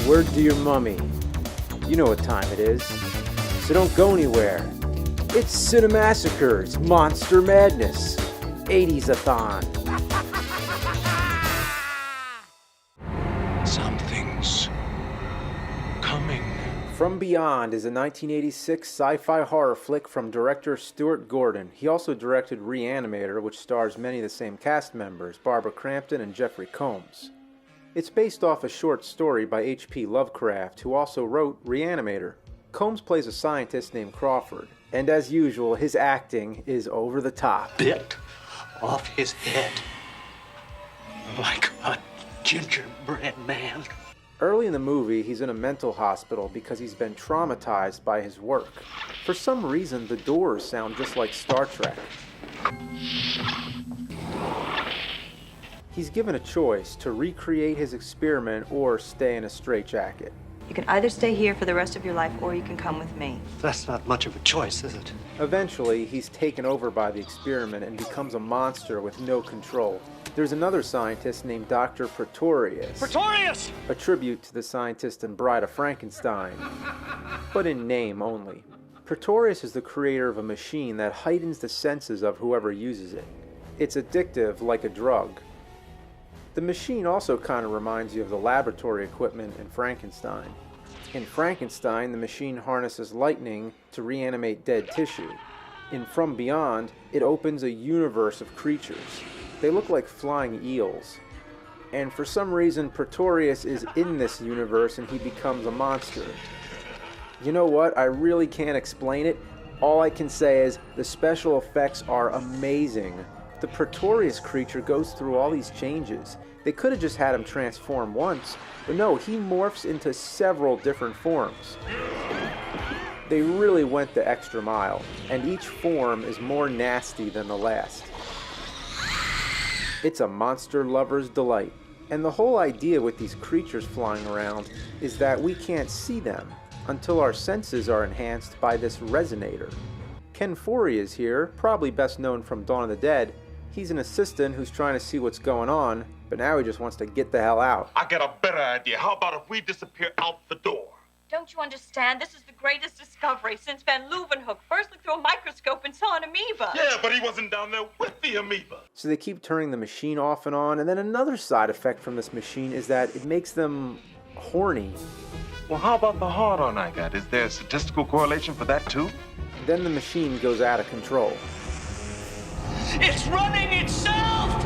Word to your mummy. You know what time it is. So don't go anywhere. It's Cinemassacre. It's Monster Madness. 80s-a-thon. Something's coming. From Beyond is a 1986 sci-fi horror flick from director Stuart Gordon. He also directed Reanimator, which stars many of the same cast members, Barbara Crampton and Jeffrey Combs. It's based off a short story by H.P. Lovecraft, who also wrote Reanimator. Combs plays a scientist named Crawford, and as usual, his acting is over the top. Bit off his head. Like a gingerbread man. Early in the movie, he's in a mental hospital because he's been traumatized by his work. For some reason, the doors sound just like Star Trek. He's given a choice to recreate his experiment or stay in a straitjacket. You can either stay here for the rest of your life or you can come with me. That's not much of a choice, is it? Eventually, he's taken over by the experiment and becomes a monster with no control. There's another scientist named Dr. Pretorius. Pretorius! A tribute to the scientist in Bride of Frankenstein, but in name only. Pretorius is the creator of a machine that heightens the senses of whoever uses it. It's addictive like a drug. The machine also kind of reminds you of the laboratory equipment in Frankenstein. In Frankenstein, the machine harnesses lightning to reanimate dead tissue. In From Beyond, it opens a universe of creatures. They look like flying eels. And for some reason, Pretorius is in this universe and he becomes a monster. You know what? I really can't explain it. All I can say is the special effects are amazing. The Pretorius creature goes through all these changes. They could have just had him transform once, but no, he morphs into several different forms. They really went the extra mile, and each form is more nasty than the last. It's a monster lover's delight, and the whole idea with these creatures flying around is that we can't see them until our senses are enhanced by this resonator. Ken Foree is here, probably best known from Dawn of the Dead. He's an assistant who's trying to see what's going on, but now he just wants to get the hell out. I got a better idea. How about if we disappear out the door? Don't you understand? This is the greatest discovery since Van Leeuwenhoek first looked through a microscope and saw an amoeba. Yeah, but he wasn't down there with the amoeba. So they keep turning the machine off and on, and then another side effect from this machine is that it makes them horny. Well, how about the hard-on I got? Is there a statistical correlation for that, too? Then the machine goes out of control. It's running itself!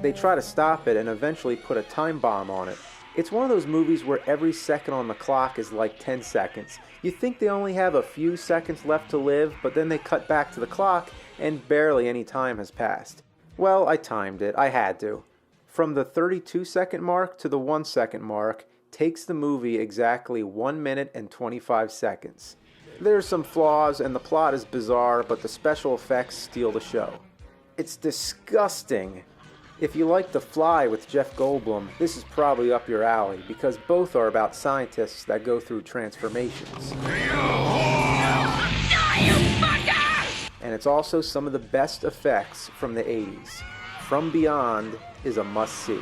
They try to stop it and eventually put a time bomb on it. It's one of those movies where every second on the clock is like 10 seconds. You think they only have a few seconds left to live, but then they cut back to the clock and barely any time has passed. Well, I timed it. I had to. From the 32-second mark to the 1-second mark takes the movie exactly 1 minute and 25 seconds. There's some flaws and the plot is bizarre, but the special effects steal the show. It's disgusting. If you like The Fly with Jeff Goldblum, this is probably up your alley because both are about scientists that go through transformations. And it's also some of the best effects from the 80s. From Beyond is a must-see.